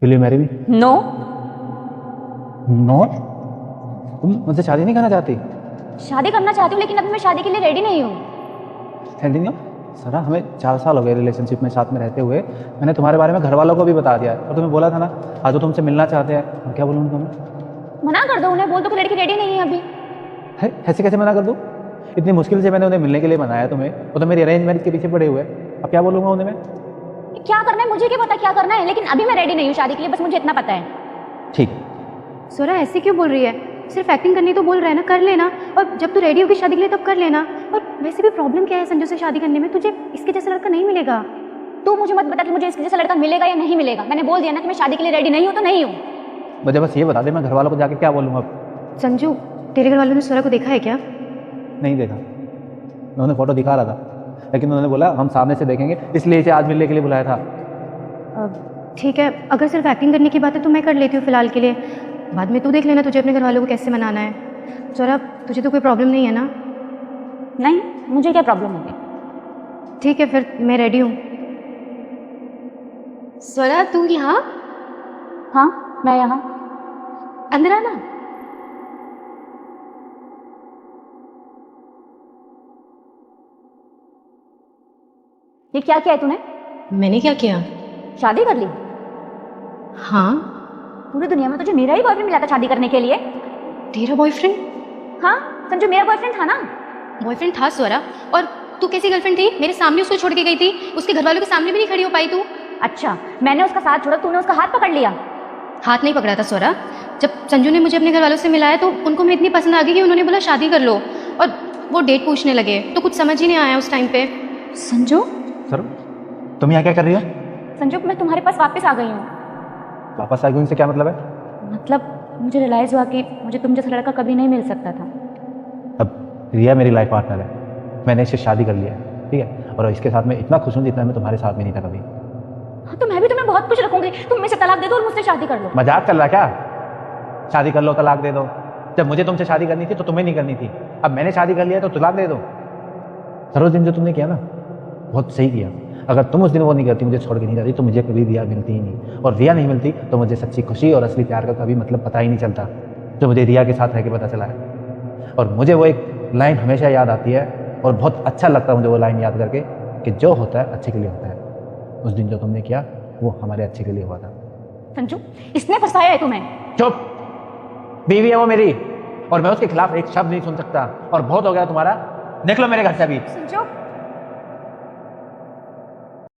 Will you marry me? No. No? तुम मुझसे शादी नहीं करना चाहती? शादी करना चाहती हूँ लेकिन अभी मैं शादी के लिए रेडी नहीं हूँ। रेडी नहीं हो? सरा, हमें 4 साल हो गए रिलेशनशिप में साथ में रहते हुए। मैंने तुम्हारे बारे में घर वालों को भी बता दिया है और तुम्हें बोला था ना आज वो तुमसे मिलना चाहते हैं। और क्या बोलूँ तुम्हें? मना कर दो उन्हें, बोल दो कि लड़की रेडी नहीं है अभी। है ऐसे कैसे मना कर दूँ? इतनी मुश्किल से मैंने उन्हें मिलने के लिए बनाया तुम्हें, वो तो मेरी अरेंज मैरिज के पीछे पड़े हुए। अब क्या बोलूँगा उन्हें मैं? क्या करना है मुझे क्या पता क्या करना है, लेकिन अभी मैं रेडी नहीं हूँ शादी के लिए, बस मुझे इतना पता है। ठीक। सोरा ऐसे क्यों बोल रही है? सिर्फ एक्टिंग करनी तो बोल रहा है ना, कर लेना। और जब तू रेडी होगी शादी के लिए तब कर लेना। और वैसे भी प्रॉब्लम क्या है संजू से शादी करने में? तुझे इसके जैसा लड़का नहीं मिलेगा। तू मुझे मत बता कि मुझे इसके जैसा लड़का मिलेगा या नहीं मिलेगा। मैंने बोल दिया ना कि मैं शादी के लिए रेडी नहीं हूँ तो नहीं हूँ। मुझे बस ये बता दे, मैं घर वालों को जाके क्या बोलूँगा अब? संजू, तेरे घर वालों ने सोरा को देखा है क्या? नहीं देखा। उन्होंने फोटो दिखा रहा था लेकिन उन्होंने बोला हम सामने से देखेंगे, इसलिए इसे आज मिलने के लिए बुलाया था। ठीक है, अगर सिर्फ एक्टिंग करने की बात है तो मैं कर लेती हूँ फिलहाल के लिए। बाद में तू देख लेना तुझे अपने घर वालों को कैसे मनाना है। सोरा, तुझे तो कोई प्रॉब्लम नहीं है ना? नहीं, मुझे क्या प्रॉब्लम होगी। ठीक है, फिर मैं रेडी हूँ। सोरा, तू यहाँ? हाँ, मैं यहाँ। अंदर आना। ये क्या किया है तूने? मैंने क्या किया? शादी कर ली? हाँ। पूरी दुनिया में तुझे मेरा ही बॉयफ्रेंड मिला था शादी करने के लिए। तेरा बॉयफ्रेंड? हाँ, संजू मेरा बॉयफ्रेंड था ना। बॉयफ्रेंड था सोरा। और तू कैसी गर्लफ्रेंड थी? मेरे सामने उसको छोड़ के गई थी, उसके घर वालों के सामने भी नहीं खड़ी हो पाई तू। अच्छा, मैंने उसका साथ छोड़ा, तूने उसका हाथ पकड़ लिया। हाथ नहीं पकड़ा था सोरा। जब संजू ने मुझे अपने घर वालों से मिलाया तो उनको मैं इतनी पसंद आ गई कि उन्होंने बोला शादी कर लो। और वो डेट पूछने लगे तो कुछ समझ ही नहीं आया उस टाइम पे। संजू, सर, तुम यहाँ क्या कर रही हो? संजू मैं तुम्हारे पास वापस आ गई हूँ। वापस आ गई से क्या मतलब है? मतलब मुझे रियलाइज़ हुआ कि मुझे तुम जैसा लड़का कभी नहीं मिल सकता था। अब रिया मेरी लाइफ पार्टनर है, मैंने इससे शादी कर लिया है, ठीक है? और इसके साथ मैं इतना खुश हूँ जितना मैं तुम्हारे साथ में नहीं था कभी। हाँ, तो मैं भी तुम्हें बहुत खुश रखूंगी। तुम मुझसे तलाक दे दो और मुझसे शादी कर लो। मजाक चल रहा क्या? शादी कर लो तलाक दे दो? जब मुझे तुमसे शादी करनी थी तो तुम्हें नहीं करनी थी। अब मैंने शादी कर लिया तो तलाक दे दो? सर उस दिन जो तुमने किया ना, बहुत सही किया। अगर तुम उस दिन वो नहीं करती, मुझे छोड़ के नहीं जाती, तो मुझे कभी रिया मिलती ही नहीं। और रिया नहीं मिलती तो मुझे सच्ची खुशी और असली प्यार का कभी मतलब पता ही नहीं चलता, जो मुझे रिया के साथ रह के पता चला है। और मुझे वो एक लाइन हमेशा याद आती है और बहुत अच्छा लगता है मुझे वो लाइन याद करके कि जो होता है अच्छे के लिए होता है। उस दिन जो तुमने किया वो हमारे अच्छे के लिए हुआ था। संजू, इसने फंसाया है तुम्हें। चुप! बीवी है वो मेरी और मैं उसके खिलाफ एक शब्द नहीं सुन सकता। और बहुत हो गया तुम्हारा, निकलो मेरे घर से अभी। संजू